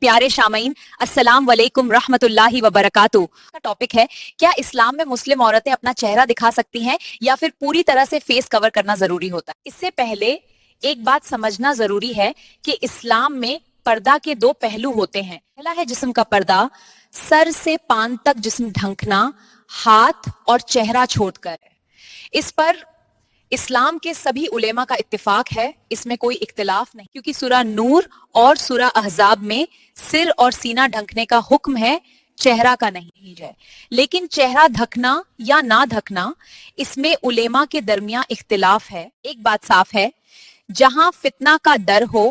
प्यारे शामीन, अस्सलाम वालेकुम रहमतुल्लाहि व बरकातुहू का टॉपिक है, क्या इस्लाम में मुस्लिम औरतें अपना चेहरा दिखा सकती हैं या फिर पूरी तरह से फेस कवर करना जरूरी होता है। इससे पहले एक बात समझना जरूरी है कि इस्लाम में पर्दा के दो पहलू होते हैं। पहला है जिस्म का पर्दा, सर से पांव तक जिस्म ढंकना, हाथ और चेहरा छोड़कर। इस पर इस्लाम के सभी उलेमा का इत्तिफाक है, इसमें कोई इख्तिलाफ नहीं, क्योंकि सूरह नूर और सूरह अहज़ाब में सिर और सीना ढकने का हुक्म है, चेहरा का नहीं है। लेकिन चेहरा ढकना या ना ढकना, इसमें उलेमा के दरमियान इख्तिलाफ है। एक बात साफ है, जहां फितना का डर हो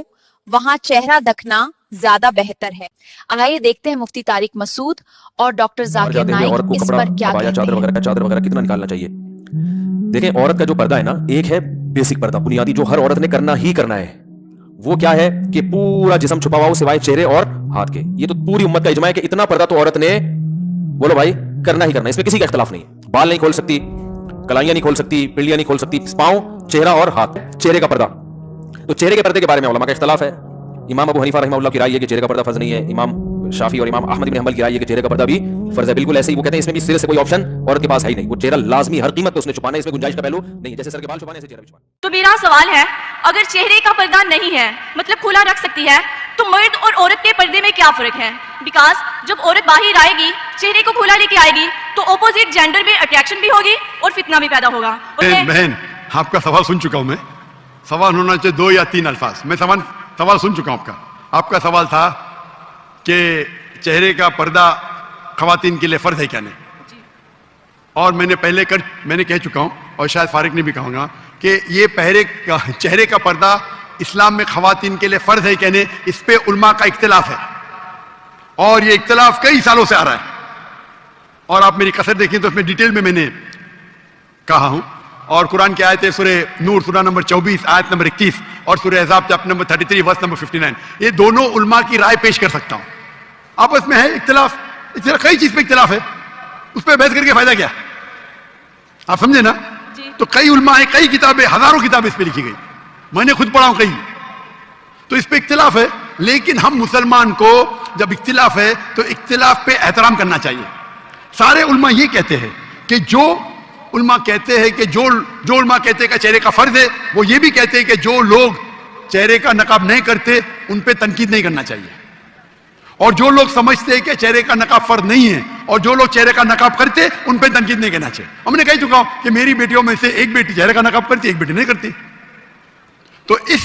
वहां चेहरा ढकना ज्यादा बेहतर है। आइए देखते हैं मुफ्ती तारिक मसूद और डॉक्टर जाकिर नाइक इस पर क्या कहते हैं। चादर वगैरह कितना निकालना चाहिए। देखें, औरत का जो पर्दा है ना, एक है बेसिक पर्दा, बुनियादी, जो हर औरत ने करना ही करना है। वो क्या है कि पूरा जिस्म छुपा हुआ हो सिवाय चेहरे और हाथ के। ये तो पूरी उम्मत का इजमा है कि इतना पर्दा तो औरत ने, बोलो भाई, करना ही करना है। इसमें किसी का इख्तिलाफ नहीं। बाल नहीं खोल सकती, कलाइयां नहीं खोल सकती, पिंडलियां नहीं खोल सकती, पांव, चेहरा और हाथ, चेहरे का पर्दा। तो चेहरे के पर्दे के बारे में उलमा का इख्तिलाफ है। इमाम अबू हनीफा रहमतुल्लाह की राय है कि चेहरे का पर्दा फर्ज नहीं है। इमाम शाफी और इमाम अहमद इब्न हंबल की राय है कि चेहरे का पर्दा भी फर्ज है। बिल्कुल ऐसे ही वो कहते हैं इसमें भी सिरे से कोई ऑप्शन औरत के पास है ही नहीं। वो चेहरा लाजमी हर कीमत पे उसने छुपाना है, इसमें गुंजाइश का पहलू नहीं। जैसे सर के बाल छुपाने, ऐसे चेहरा भी छुपाना। तो मेरा सवाल है, अगर चेहरे का पर्दा नहीं है, मतलब खुला रख सकती है, तो मर्द और औरत के पर्दे में क्या फर्क है? बिकॉज जब औरत बाहर आएगी, चेहरे को खुला लेके आएगी, तो ऑपोजिट जेंडर में अट्रैक्शन भी होगी और फितना भी पैदा होगा। बहन, आपका सवाल सुन चुका हूं मैं। सवाल होना चाहिए 2 या 3 अल्फाज। मैं सवाल सुन चुका हूं आपका सवाल था कि चेहरे का पर्दा खवातीन के लिए फर्ज है क्या नहीं। और मैंने कह चुका हूं, और शायद फारिक ने भी कहूंगा, कि ये चेहरे का पर्दा इस्लाम में खवातीन के लिए फर्ज है क्या नहीं, इस पे उलमा का इख्तिलाफ है। और ये इख्तिलाफ कई सालों से आ रहा है। और आप मेरी कसर देखें तो उसमें डिटेल में मैंने कहा हूं। और कुरान की आयतें सूरह नूर सूरह नंबर 24 आयत नंबर 31 और सूरह अहज़ाब चैप्टर नंबर 33 वर्स नंबर 59, ये दोनों उलमा की राय पेश कर सकता हूं। आपस में है इख्तिलाफ, कई चीज पे इख्तिलाफ है, उस पर बहस करके फायदा क्या? आप समझे ना? तो कई उलमा है, कई किताबें, हजारों किताबें इस पे लिखी गई, मैंने खुद पढ़ा हूं कई। तो इस पे इख्तिलाफ है, लेकिन हम मुसलमान को जब इख्तिलाफ है तो इख्तिलाफ पे एहतराम करना चाहिए। सारे उलमा ये कहते हैं कि जो उलमा कहते हैं कि जो उलमा कहते हैं कि चेहरे का फर्ज है, वो ये भी कहते हैं कि जो लोग चेहरे का नकाब नहीं करते उन पे तनकीद नहीं करना चाहिए। और जो लोग समझते हैं कि चेहरे का नकाब फर्ज नहीं है और जो लोग चेहरे का नकाब करते उन पे तनकीद नहीं करना चाहिए। हमने कह चुका हूं कि मेरी बेटियों में से एक बेटी चेहरे का नकाब करती, एक बेटी नहीं करती। तो इस